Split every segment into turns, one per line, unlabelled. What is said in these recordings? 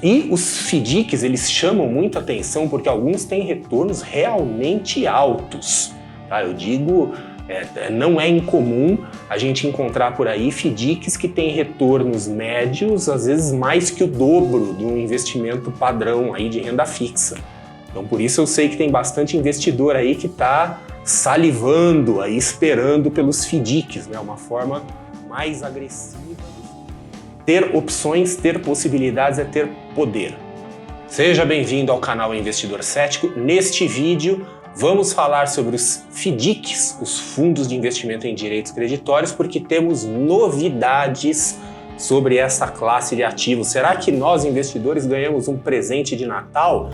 E os FDICs, eles chamam muita atenção porque alguns têm retornos realmente altos. Tá? Eu digo, não é incomum a gente encontrar por aí FDICs que têm retornos médios, às vezes mais que o dobro de um investimento padrão aí de renda fixa. Então por isso eu sei que tem bastante investidor aí que está salivando, aí, esperando pelos FDICs, né? Uma forma mais agressiva. Ter opções, ter possibilidades é ter poder. Seja bem-vindo ao canal Investidor Cético. Neste vídeo vamos falar sobre os FDICs, os fundos de investimento em direitos creditórios, porque temos novidades sobre essa classe de ativos. Será que nós, investidores, ganhamos um presente de Natal?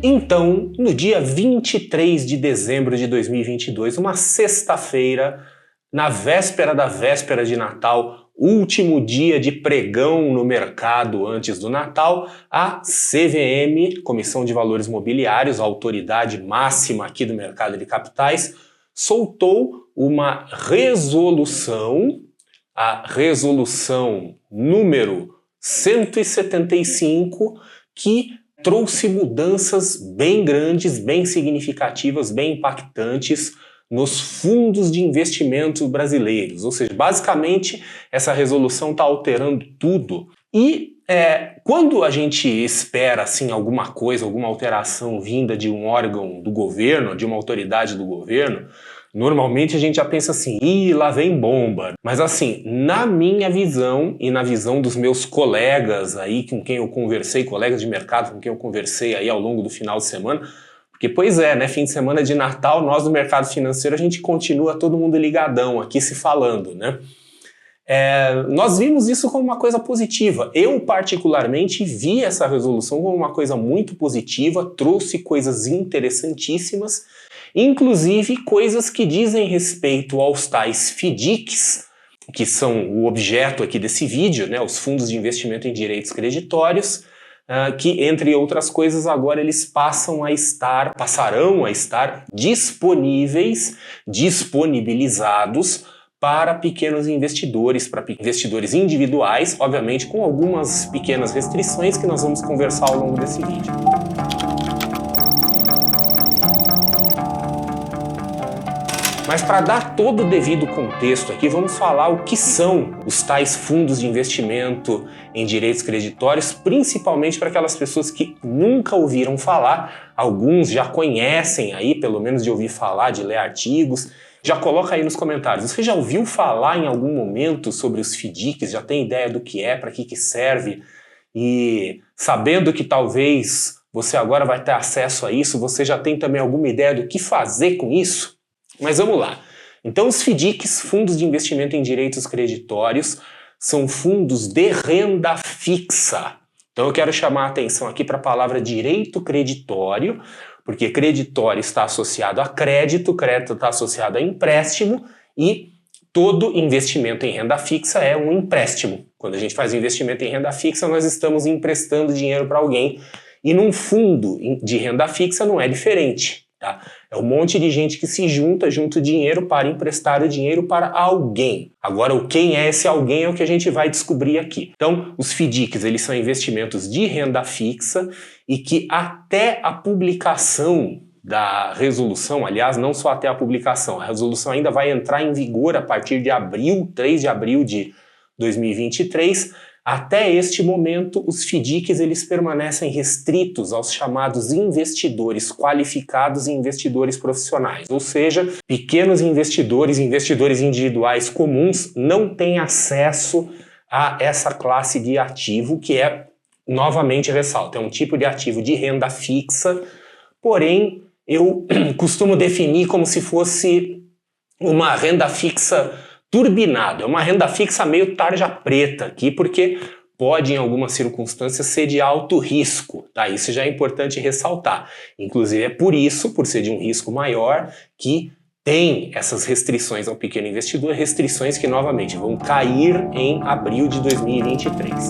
Então, no dia 23 de dezembro de 2022, uma sexta-feira, na véspera da véspera de Natal, último dia de pregão no mercado antes do Natal, a CVM, Comissão de Valores Mobiliários, a autoridade máxima aqui do mercado de capitais, soltou uma resolução, a resolução número 175, que trouxe mudanças bem grandes, bem significativas, bem impactantes nos fundos de investimento brasileiros. Ou seja, basicamente essa resolução está alterando tudo. E quando a gente espera assim, alguma coisa, alguma alteração vinda de um órgão do governo, de uma autoridade do governo, normalmente a gente já pensa assim, ih, lá vem bomba. Mas assim, na minha visão e na visão dos meus colegas aí com quem eu conversei, colegas de mercado com quem eu conversei aí ao longo do final de semana, porque pois é, né, fim de semana de Natal, nós do mercado financeiro, a gente continua todo mundo ligadão aqui se falando, né? Nós vimos isso como uma coisa positiva. Eu particularmente vi essa resolução como uma coisa muito positiva, trouxe coisas interessantíssimas, inclusive coisas que dizem respeito aos tais FDICs, que são o objeto aqui desse vídeo, né, os fundos de investimento em direitos creditórios, que, entre outras coisas, agora eles passarão a estar disponíveis, disponibilizados para pequenos investidores, para investidores individuais, obviamente com algumas pequenas restrições que nós vamos conversar ao longo desse vídeo. Mas para dar todo o devido contexto aqui, vamos falar o que são os tais fundos de investimento em direitos creditórios, principalmente para aquelas pessoas que nunca ouviram falar, alguns já conhecem aí, pelo menos de ouvir falar, de ler artigos. Já coloca aí nos comentários, você já ouviu falar em algum momento sobre os FDICs, já tem ideia do que é, para que serve? E sabendo que talvez você agora vai ter acesso a isso, você já tem também alguma ideia do que fazer com isso? Mas vamos lá. Então os FDICs, fundos de investimento em direitos creditórios, são fundos de renda fixa. Então eu quero chamar a atenção aqui para a palavra direito creditório, porque creditório está associado a crédito está associado a empréstimo e todo investimento em renda fixa é um empréstimo. Quando a gente faz investimento em renda fixa, nós estamos emprestando dinheiro para alguém e num fundo de renda fixa não é diferente. Tá? É um monte de gente que se junta dinheiro para emprestar o dinheiro para alguém. Agora, quem é esse alguém é o que a gente vai descobrir aqui. Então, os FDICs, eles são investimentos de renda fixa e que até a publicação da resolução, aliás, não só até a publicação, a resolução ainda vai entrar em vigor a partir de 3 de abril de 2023, até este momento, os FDICs eles permanecem restritos aos chamados investidores qualificados e investidores profissionais, ou seja, pequenos investidores individuais comuns não têm acesso a essa classe de ativo que é, novamente ressalto, é um tipo de ativo de renda fixa, porém eu costumo definir como se fosse uma renda fixa turbinado, é uma renda fixa meio tarja preta aqui, porque pode em algumas circunstâncias ser de alto risco, tá? Isso já é importante ressaltar. Inclusive é por isso, por ser de um risco maior, que tem essas restrições ao pequeno investidor, restrições que novamente vão cair em abril de 2023.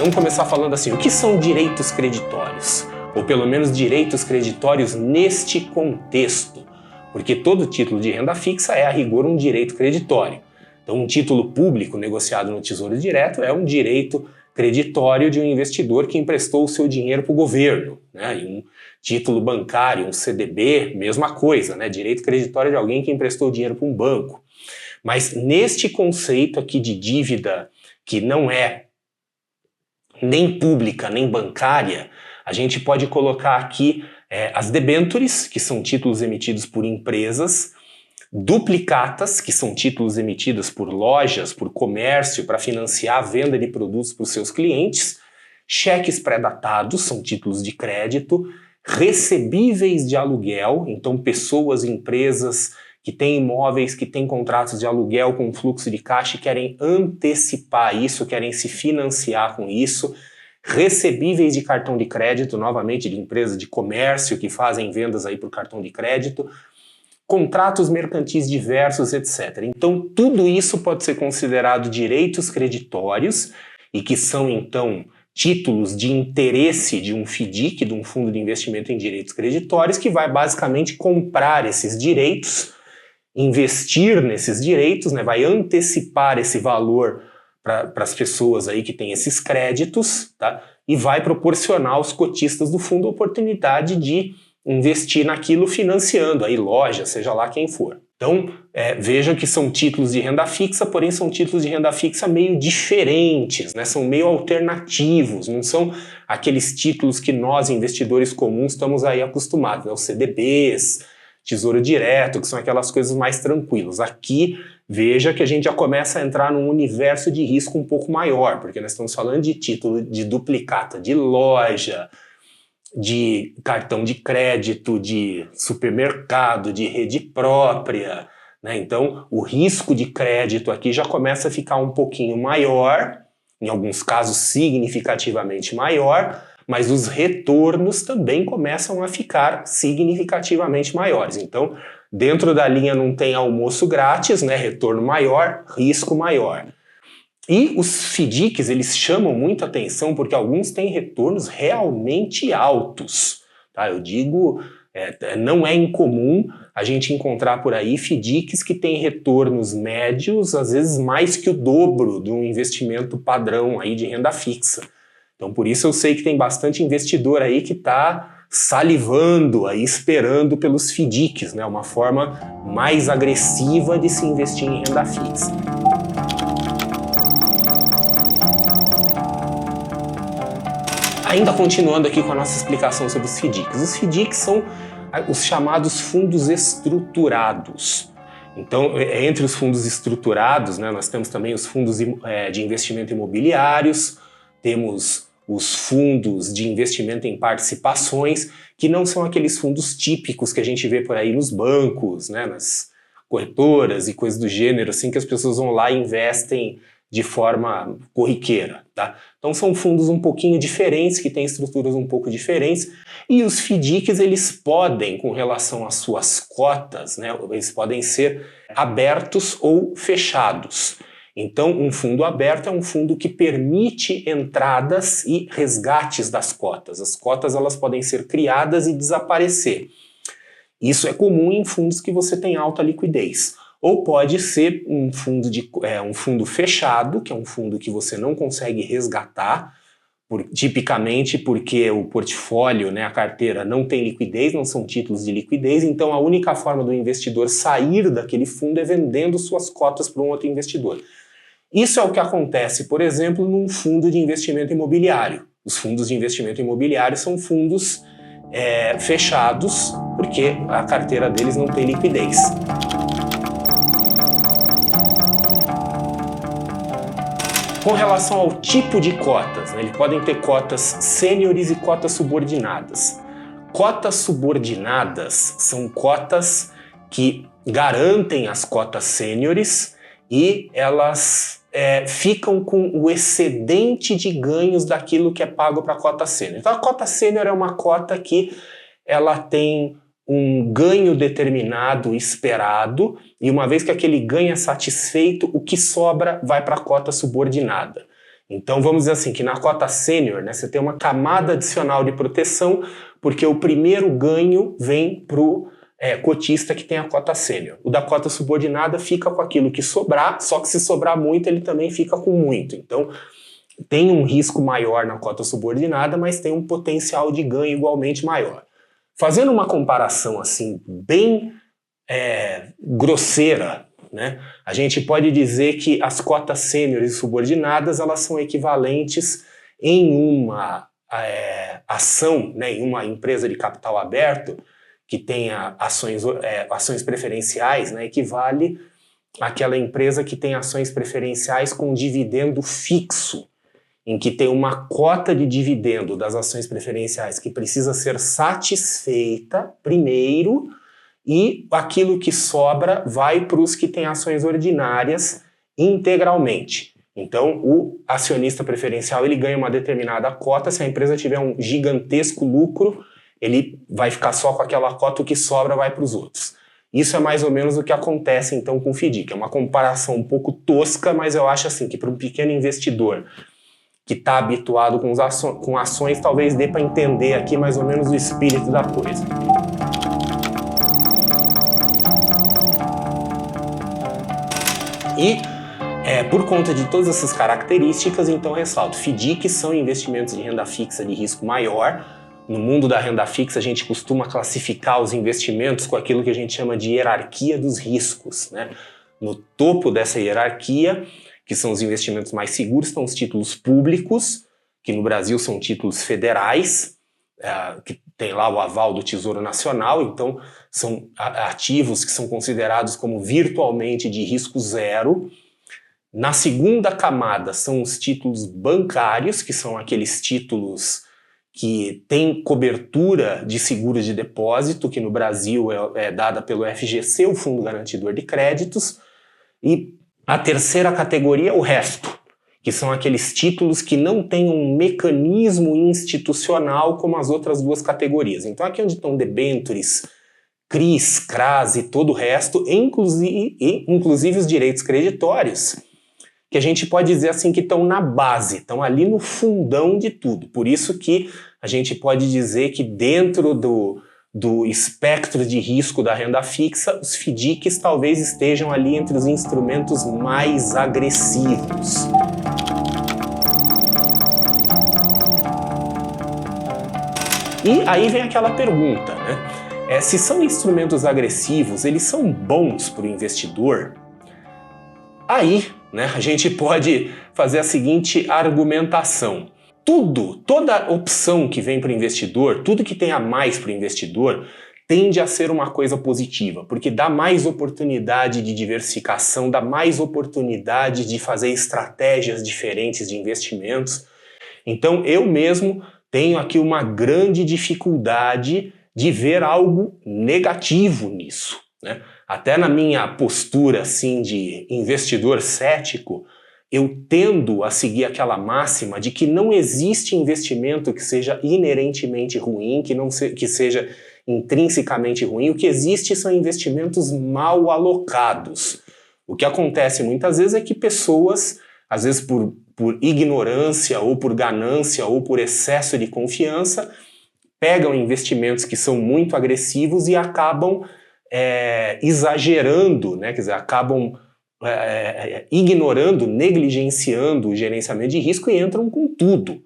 Vamos começar falando assim, o que são direitos creditórios? Ou pelo menos direitos creditórios neste contexto, porque todo título de renda fixa é a rigor um direito creditório. Então um título público negociado no Tesouro Direto é um direito creditório de um investidor que emprestou o seu dinheiro para o governo, né? E um título bancário, um CDB, mesma coisa, né? Direito creditório de alguém que emprestou dinheiro para um banco. Mas neste conceito aqui de dívida que não é nem pública nem bancária, a gente pode colocar aqui as debêntures, que são títulos emitidos por empresas, duplicatas, que são títulos emitidos por lojas, por comércio, para financiar a venda de produtos para os seus clientes, cheques pré-datados, são títulos de crédito, recebíveis de aluguel, então pessoas, empresas que têm imóveis, que têm contratos de aluguel com fluxo de caixa e querem antecipar isso, querem se financiar com isso, recebíveis de cartão de crédito, novamente de empresas de comércio que fazem vendas aí por cartão de crédito, contratos mercantis diversos, etc. Então tudo isso pode ser considerado direitos creditórios e que são então títulos de interesse de um FDIC, de um fundo de investimento em direitos creditórios, que vai basicamente comprar esses direitos, investir nesses direitos, né, vai antecipar esse valor para as pessoas aí que têm esses créditos, tá? E vai proporcionar aos cotistas do fundo a oportunidade de investir naquilo financiando aí loja, seja lá quem for. Então vejam que são títulos de renda fixa, porém são títulos de renda fixa meio diferentes, né? São meio alternativos, não são aqueles títulos que nós investidores comuns estamos aí acostumados, né? Os CDBs, Tesouro Direto, que são aquelas coisas mais tranquilas. Aqui, veja que a gente já começa a entrar num universo de risco um pouco maior, porque nós estamos falando de título de duplicata de loja, de cartão de crédito, de supermercado, de rede própria, né? Então, o risco de crédito aqui já começa a ficar um pouquinho maior, em alguns casos significativamente maior, mas os retornos também começam a ficar significativamente maiores. Então, dentro da linha não tem almoço grátis, né? Retorno maior, risco maior. E os FDICs, eles chamam muita atenção porque alguns têm retornos realmente altos, tá? Eu digo, não é incomum a gente encontrar por aí FDICs que têm retornos médios, às vezes mais que o dobro de um investimento padrão aí de renda fixa. Então por isso eu sei que tem bastante investidor aí que está salivando, aí, esperando pelos FDICs, né? Uma forma mais agressiva de se investir em renda fixa. Ainda continuando aqui com a nossa explicação sobre os FDICs. Os FDICs são os chamados fundos estruturados. Então, entre os fundos estruturados, né, nós temos também os fundos de investimento imobiliários, temos os fundos de investimento em participações, que não são aqueles fundos típicos que a gente vê por aí nos bancos, né, nas corretoras e coisas do gênero, assim, que as pessoas vão lá e investem de forma corriqueira, tá? Então são fundos um pouquinho diferentes, que têm estruturas um pouco diferentes, e os FDICs, eles podem, com relação às suas cotas, né, eles podem ser abertos ou fechados. Então um fundo aberto é um fundo que permite entradas e resgates das cotas. As cotas, elas podem ser criadas e desaparecer. Isso é comum em fundos que você tem alta liquidez. Ou pode ser um fundo fechado, que é um fundo que você não consegue resgatar, tipicamente porque o portfólio, né, a carteira, não tem liquidez, não são títulos de liquidez, então a única forma do investidor sair daquele fundo é vendendo suas cotas para um outro investidor. Isso é o que acontece, por exemplo, num fundo de investimento imobiliário. Os fundos de investimento imobiliário são fundos fechados, porque a carteira deles não tem liquidez. Com relação ao tipo de cotas, né, eles podem ter cotas sêniores e cotas subordinadas. Cotas subordinadas são cotas que garantem as cotas sêniores e elas ficam com o excedente de ganhos daquilo que é pago para a cota sênior. Então a cota sênior é uma cota que ela tem um ganho determinado, esperado, e uma vez que aquele ganho é satisfeito, o que sobra vai para a cota subordinada. Então vamos dizer assim, que na cota sênior, né, você tem uma camada adicional de proteção, porque o primeiro ganho vem para o cotista que tem a cota sênior. O da cota subordinada fica com aquilo que sobrar, só que se sobrar muito, ele também fica com muito. Então tem um risco maior na cota subordinada, mas tem um potencial de ganho igualmente maior. Fazendo uma comparação assim bem grosseira, né, a gente pode dizer que as cotas sêniores e subordinadas elas são equivalentes em uma ação, né, em uma empresa de capital aberto que tenha ações preferenciais, né, equivale àquela empresa que tem ações preferenciais com dividendo fixo, em que tem uma cota de dividendo das ações preferenciais que precisa ser satisfeita primeiro e aquilo que sobra vai para os que têm ações ordinárias integralmente. Então, o acionista preferencial ele ganha uma determinada cota, se a empresa tiver um gigantesco lucro, ele vai ficar só com aquela cota, o que sobra vai para os outros. Isso é mais ou menos o que acontece então com o FDIC. É uma comparação um pouco tosca, mas eu acho assim que para um pequeno investidor que está habituado com ações, talvez dê para entender aqui mais ou menos o espírito da coisa. E por conta de todas essas características, então ressalto, FDICs são investimentos de renda fixa de risco maior. No mundo da renda fixa, a gente costuma classificar os investimentos com aquilo que a gente chama de hierarquia dos riscos, né? No topo dessa hierarquia, que são os investimentos mais seguros, estão os títulos públicos, que no Brasil são títulos federais, que tem lá o aval do Tesouro Nacional, então são ativos que são considerados como virtualmente de risco zero. Na segunda camada são os títulos bancários, que são aqueles títulos que têm cobertura de seguros de depósito, que no Brasil é dada pelo FGC, o Fundo Garantidor de Créditos, e a terceira categoria, o resto, que são aqueles títulos que não têm um mecanismo institucional como as outras duas categorias. Então aqui onde estão debêntures, CRIs, CRAs e todo o resto, inclusive os direitos creditórios, que a gente pode dizer assim que estão na base, estão ali no fundão de tudo. Por isso que a gente pode dizer que dentro do espectro de risco da renda fixa, os FDICs talvez estejam ali entre os instrumentos mais agressivos. E aí vem aquela pergunta, né? Se são instrumentos agressivos, eles são bons para o investidor? Aí, né, a gente pode fazer a seguinte argumentação. Toda opção que vem para o investidor, tudo que tem a mais para o investidor, tende a ser uma coisa positiva, porque dá mais oportunidade de diversificação, dá mais oportunidade de fazer estratégias diferentes de investimentos. Então eu mesmo tenho aqui uma grande dificuldade de ver algo negativo nisso, né? Até na minha postura assim de investidor cético, eu tendo a seguir aquela máxima de que não existe investimento que seja inerentemente ruim, que seja intrinsecamente ruim. O que existe são investimentos mal alocados. O que acontece muitas vezes é que pessoas, às vezes por ignorância ou por ganância ou por excesso de confiança, pegam investimentos que são muito agressivos e acabam exagerando, né? Quer dizer, acabam ignorando, negligenciando o gerenciamento de risco e entram com tudo.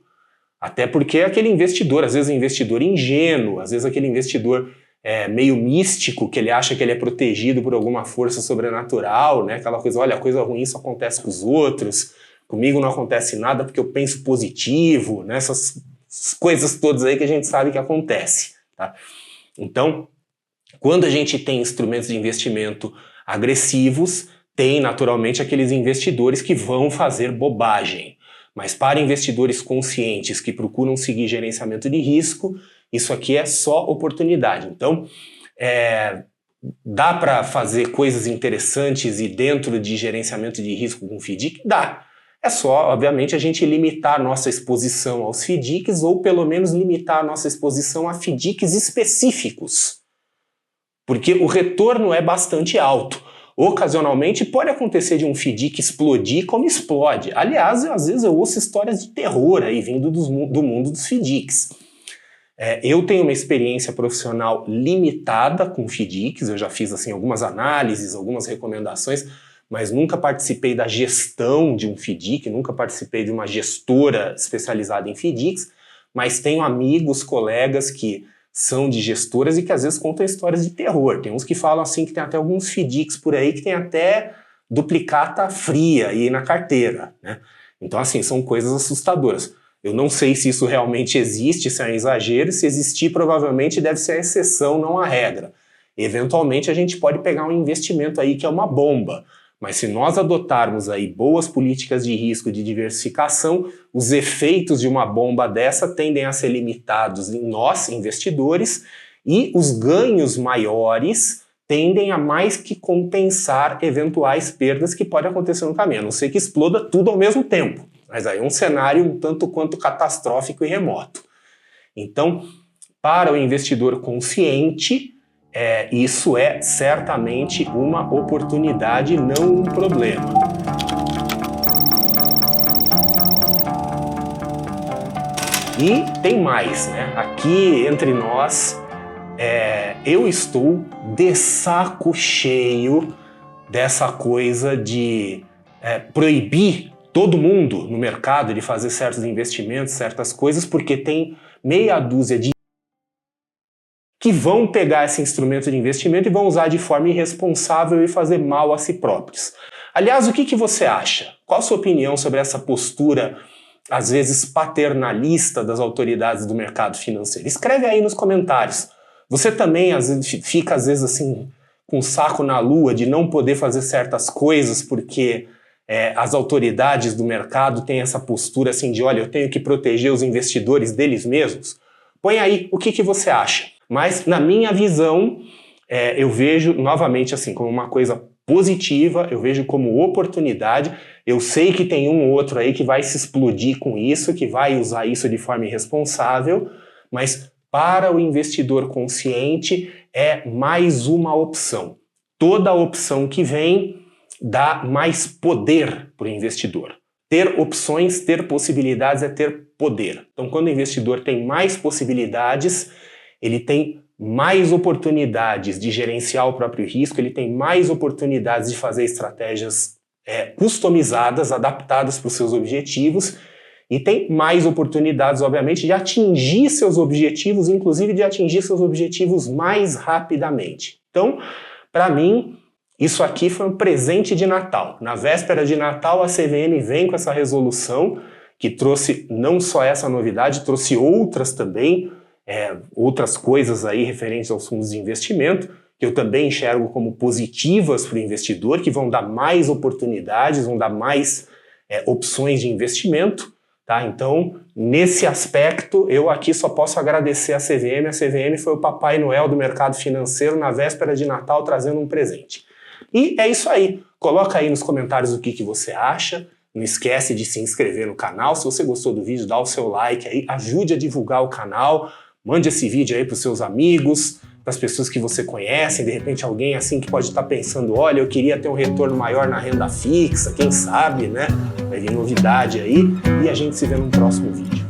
Até porque aquele investidor, às vezes investidor ingênuo, às vezes aquele investidor meio místico, que ele acha que ele é protegido por alguma força sobrenatural, né? Aquela coisa, olha, a coisa ruim só acontece com os outros, comigo não acontece nada porque eu penso positivo, né? Essas coisas todas aí que a gente sabe que acontece, tá? Então, quando a gente tem instrumentos de investimento agressivos, tem naturalmente aqueles investidores que vão fazer bobagem. Mas para investidores conscientes que procuram seguir gerenciamento de risco, isso aqui é só oportunidade. Então, dá para fazer coisas interessantes e dentro de gerenciamento de risco com FDIC? Dá. É só, obviamente, a gente limitar a nossa exposição aos FDICs ou pelo menos limitar a nossa exposição a FDICs específicos. Porque o retorno é bastante alto. Ocasionalmente pode acontecer de um FDIC explodir como explode. Aliás, às vezes eu ouço histórias de terror aí vindo do mundo dos FDICs. Eu tenho uma experiência profissional limitada com FDICs, eu já fiz assim, algumas análises, algumas recomendações, mas nunca participei da gestão de um FDIC, nunca participei de uma gestora especializada em FDICs, mas tenho amigos, colegas que são de gestoras e que às vezes contam histórias de terror. Tem uns que falam assim que tem até alguns FDICs por aí que tem até duplicata fria aí na carteira, né? Então assim, são coisas assustadoras. Eu não sei se isso realmente existe, se é um exagero, se existir provavelmente deve ser a exceção, não a regra. Eventualmente a gente pode pegar um investimento aí que é uma bomba, mas se nós adotarmos aí boas políticas de risco de diversificação, os efeitos de uma bomba dessa tendem a ser limitados em nós, investidores, e os ganhos maiores tendem a mais que compensar eventuais perdas que podem acontecer no caminho, a não ser que exploda tudo ao mesmo tempo. Mas aí é um cenário um tanto quanto catastrófico e remoto. Então, para o investidor consciente, isso é certamente uma oportunidade, não um problema. E tem mais, né? Aqui entre nós, eu estou de saco cheio dessa coisa de proibir todo mundo no mercado de fazer certos investimentos, certas coisas, porque tem meia dúzia de que vão pegar esse instrumento de investimento e vão usar de forma irresponsável e fazer mal a si próprios. Aliás, o que você acha? Qual a sua opinião sobre essa postura, às vezes paternalista, das autoridades do mercado financeiro? Escreve aí nos comentários. Você também às vezes, fica, às vezes, assim, com o saco na lua de não poder fazer certas coisas porque as autoridades do mercado têm essa postura assim de, olha, eu tenho que proteger os investidores deles mesmos? Põe aí o que você acha. Mas, na minha visão, eu vejo, novamente, assim, como uma coisa positiva, eu vejo como oportunidade. Eu sei que tem um ou outro aí que vai se explodir com isso, que vai usar isso de forma irresponsável, mas para o investidor consciente é mais uma opção. Toda opção que vem dá mais poder para o investidor. Ter opções, ter possibilidades é ter poder. Então, quando o investidor tem mais possibilidades, ele tem mais oportunidades de gerenciar o próprio risco, ele tem mais oportunidades de fazer estratégias customizadas, adaptadas para os seus objetivos, e tem mais oportunidades, obviamente, de atingir seus objetivos, inclusive de atingir seus objetivos mais rapidamente. Então, para mim, isso aqui foi um presente de Natal. Na véspera de Natal, a CVM vem com essa resolução que trouxe não só essa novidade, trouxe outras também, outras coisas aí referentes aos fundos de investimento, que eu também enxergo como positivas para o investidor, que vão dar mais oportunidades, vão dar mais opções de investimento, tá? Então, nesse aspecto, eu aqui só posso agradecer a CVM. A CVM foi o Papai Noel do mercado financeiro na véspera de Natal trazendo um presente. E é isso aí. Coloca aí nos comentários o que você acha. Não esquece de se inscrever no canal. Se você gostou do vídeo, dá o seu like aí, ajude a divulgar o canal. Mande esse vídeo aí para os seus amigos, para as pessoas que você conhece, de repente alguém assim que pode estar pensando, olha, eu queria ter um retorno maior na renda fixa, quem sabe, né? Vai vir novidade aí e a gente se vê no próximo vídeo.